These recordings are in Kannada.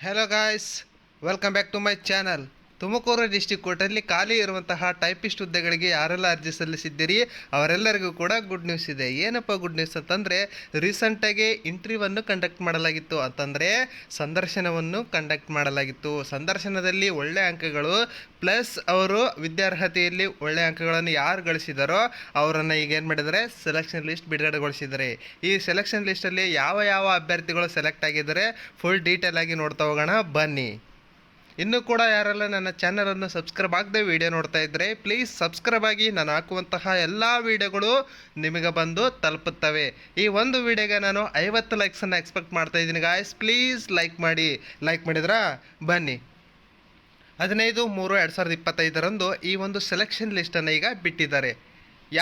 Hello guys, welcome back to my channel. Tumakuru district ಕೋರ್ಟಲ್ಲಿ ಖಾಲಿ ಇರುವಂತಹ ಟೈಪಿಸ್ಟ್ ಹುದ್ದೆಗಳಿಗೆ ಯಾರೆಲ್ಲ ಅರ್ಜಿ ಸಲ್ಲಿಸಿದ್ದೀರಿ ಅವರೆಲ್ಲರಿಗೂ ಕೂಡ ಗುಡ್ ನ್ಯೂಸ್ ಇದೆ. ಏನಪ್ಪ ಗುಡ್ ನ್ಯೂಸ್ ಅಂತಂದರೆ, ರೀಸೆಂಟಾಗಿ ಇಂಟರ್ವ್ಯೂವನ್ನು ಕಂಡಕ್ಟ್ ಮಾಡಲಾಗಿತ್ತು. ಅಂತಂದರೆ ಸಂದರ್ಶನವನ್ನು ಕಂಡಕ್ಟ್ ಮಾಡಲಾಗಿತ್ತು. ಸಂದರ್ಶನದಲ್ಲಿ ಒಳ್ಳೆ ಅಂಕಗಳು ಪ್ಲಸ್ ಅವರು ವಿದ್ಯಾರ್ಹತೆಯಲ್ಲಿ ಒಳ್ಳೆ ಅಂಕಗಳನ್ನು ಯಾರು ಗಳಿಸಿದಾರೋ ಅವರನ್ನು ಈಗ ಏನು ಮಾಡಿದ್ದಾರೆ, ಸೆಲೆಕ್ಷನ್ ಲಿಸ್ಟ್ ಬಿಡುಗಡೆಗೊಳಿಸಿದ್ದಾರೆ. ಈ ಸೆಲೆಕ್ಷನ್ ಲಿಸ್ಟಲ್ಲಿ ಯಾವ ಯಾವ ಅಭ್ಯರ್ಥಿಗಳು ಸೆಲೆಕ್ಟ್ ಆಗಿದ್ದಾರೆ ಫುಲ್ ಡೀಟೇಲ್ ಆಗಿ ನೋಡ್ತಾ ಹೋಗೋಣ ಬನ್ನಿ. ಇನ್ನೂ ಕೂಡ ಯಾರೆಲ್ಲ ನನ್ನ ಚಾನಲನ್ನು ಸಬ್ಸ್ಕ್ರೈಬ್ ಆಗದೆ ವಿಡಿಯೋ ನೋಡ್ತಾ ಇದ್ದರೆ ಪ್ಲೀಸ್ ಸಬ್ಸ್ಕ್ರೈಬ್ ಆಗಿ. ನಾನು ಹಾಕುವಂತಹ ಎಲ್ಲ ವಿಡಿಯೋಗಳು ನಿಮಗೆ ಬಂದು ತಲುಪುತ್ತವೆ. ಈ ಒಂದು ವಿಡಿಯೋಗೆ ನಾನು 50 ಲೈಕ್ಸನ್ನು ಎಕ್ಸ್ಪೆಕ್ಟ್ ಮಾಡ್ತಾ ಇದ್ದೀನಿ ಗಾಯ್ಸ್. ಪ್ಲೀಸ್ ಲೈಕ್ ಮಾಡಿ. ಲೈಕ್ ಮಾಡಿದ್ರಾ? ಬನ್ನಿ. 15/3/2025 ಈ ಒಂದು ಸೆಲೆಕ್ಷನ್ ಲಿಸ್ಟನ್ನು ಈಗ ಬಿಟ್ಟಿದ್ದಾರೆ.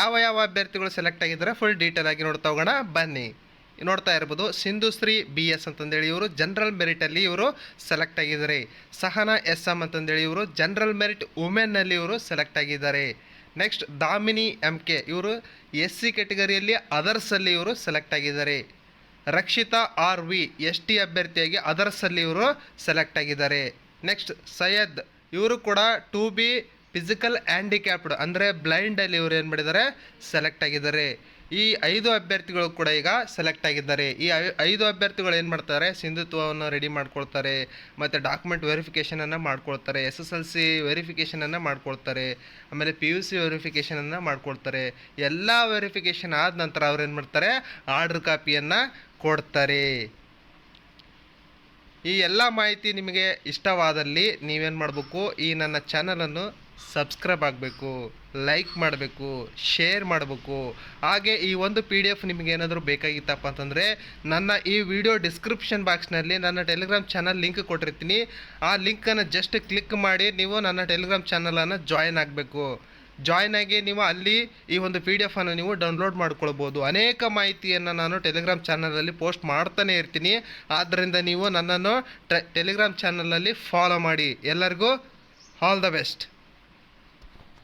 ಯಾವ ಯಾವ ಅಭ್ಯರ್ಥಿಗಳು ಸೆಲೆಕ್ಟ್ ಆಗಿದ್ದಾರೆ ಫುಲ್ ಡೀಟೇಲ್ ಆಗಿ ನೋಡ್ತಾ ಹೋಗೋಣ ಬನ್ನಿ. ನೋಡ್ತಾ ಇರ್ಬೋದು, ಸಿಂಧುಶ್ರೀ BS ಅಂತಂದೇಳಿ ಇವರು ಜನರಲ್ ಮೆರಿಟಲ್ಲಿ ಇವರು ಸೆಲೆಕ್ಟ್ ಆಗಿದ್ದಾರೆ. ಸಹನಾ SM ಅಂತಂದೇಳಿ ಇವರು ಜನರಲ್ ಮೆರಿಟ್ ವುಮೆನ್ನಲ್ಲಿ ಇವರು ಸೆಲೆಕ್ಟ್ ಆಗಿದ್ದಾರೆ. ನೆಕ್ಸ್ಟ್ ದಾಮಿನಿ MK ಇವರು SC ಕ್ಯಾಟಗರಿಯಲ್ಲಿ ಅದರ್ಸಲ್ಲಿ ಇವರು ಸೆಲೆಕ್ಟ್ ಆಗಿದ್ದಾರೆ. ರಕ್ಷಿತಾ RV ST ಅಭ್ಯರ್ಥಿಯಾಗಿ ಅದರ್ಸಲ್ಲಿ ಇವರು ಸೆಲೆಕ್ಟ್ ಆಗಿದ್ದಾರೆ. ನೆಕ್ಸ್ಟ್ ಸೈಯದ್ ಇವರು ಕೂಡ 2B ಫಿಸಿಕಲ್ ಹ್ಯಾಂಡಿಕ್ಯಾಪ್ಡ್ ಅಂದರೆ ಬ್ಲೈಂಡಲ್ಲಿ ಇವರು ಏನು ಮಾಡಿದ್ದಾರೆ, ಸೆಲೆಕ್ಟ್ ಆಗಿದ್ದಾರೆ. ಈ 5 ಅಭ್ಯರ್ಥಿಗಳು ಕೂಡ ಈಗ ಸೆಲೆಕ್ಟ್ ಆಗಿದ್ದಾರೆ. ಈ 5 ಅಭ್ಯರ್ಥಿಗಳು ಏನು ಮಾಡ್ತಾರೆ, ಸಿಂಧುತ್ವವನ್ನು ರೆಡಿ ಮಾಡ್ಕೊಳ್ತಾರೆ, ಮತ್ತು ಡಾಕ್ಯುಮೆಂಟ್ ವೆರಿಫಿಕೇಷನನ್ನು ಮಾಡ್ಕೊಳ್ತಾರೆ, SSLC ವೆರಿಫಿಕೇಷನನ್ನು ಮಾಡ್ಕೊಳ್ತಾರೆ, ಆಮೇಲೆ PUC ವೆರಿಫಿಕೇಷನನ್ನು ಮಾಡ್ಕೊಳ್ತಾರೆ. ಎಲ್ಲ ವೆರಿಫಿಕೇಷನ್ ಆದ ನಂತರ ಅವ್ರು ಏನು ಮಾಡ್ತಾರೆ, ಆರ್ಡ್ರ್ ಕಾಪಿಯನ್ನು ಕೊಡ್ತಾರೆ. ಈ ಎಲ್ಲ ಮಾಹಿತಿ ನಿಮಗೆ ಇಷ್ಟವಾದಲ್ಲಿ ನೀವೇನು ಮಾಡಬೇಕು, ಈ ನನ್ನ ಚಾನಲನ್ನು ಸಬ್ಸ್ಕ್ರೈಬ್ ಆಗಬೇಕು, ಲೈಕ್ ಮಾಡಬೇಕು, ಶೇರ್ ಮಾಡಬೇಕು. ಹಾಗೆ ಈ ಒಂದು PDF ನಿಮಗೇನಾದರೂ ಬೇಕಾಗಿತ್ತಪ್ಪ ಅಂತಂದರೆ ನನ್ನ ಈ ವಿಡಿಯೋ ಡಿಸ್ಕ್ರಿಪ್ಷನ್ ಬಾಕ್ಸ್ನಲ್ಲಿ ನನ್ನ ಟೆಲಿಗ್ರಾಮ್ ಚಾನಲ್ ಲಿಂಕ್ ಕೊಟ್ಟಿರ್ತೀನಿ. ಆ ಲಿಂಕನ್ನು ಜಸ್ಟ್ ಕ್ಲಿಕ್ ಮಾಡಿ ನೀವು ನನ್ನ ಟೆಲಿಗ್ರಾಮ್ ಚಾನಲನ್ನು ಜಾಯಿನ್ ಆಗಬೇಕು. ಜಾಯ್ನ್ ಆಗಿ ನೀವು ಅಲ್ಲಿ ಈ ಒಂದು PDF ಅನ್ನು ನೀವು ಡೌನ್ಲೋಡ್ ಮಾಡ್ಕೊಳ್ಬೋದು. ಅನೇಕ ಮಾಹಿತಿಯನ್ನು ನಾನು ಟೆಲಿಗ್ರಾಮ್ ಚಾನಲಲ್ಲಿ ಪೋಸ್ಟ್ ಮಾಡ್ತಾನೆ ಇರ್ತೀನಿ. ಆದ್ದರಿಂದ ನೀವು ನನ್ನನ್ನು ಟೆಲಿಗ್ರಾಮ್ ಚಾನಲಲ್ಲಿ ಫಾಲೋ ಮಾಡಿ. ಎಲ್ಲರಿಗೂ ಆಲ್ ದ ಬೆಸ್ಟ್.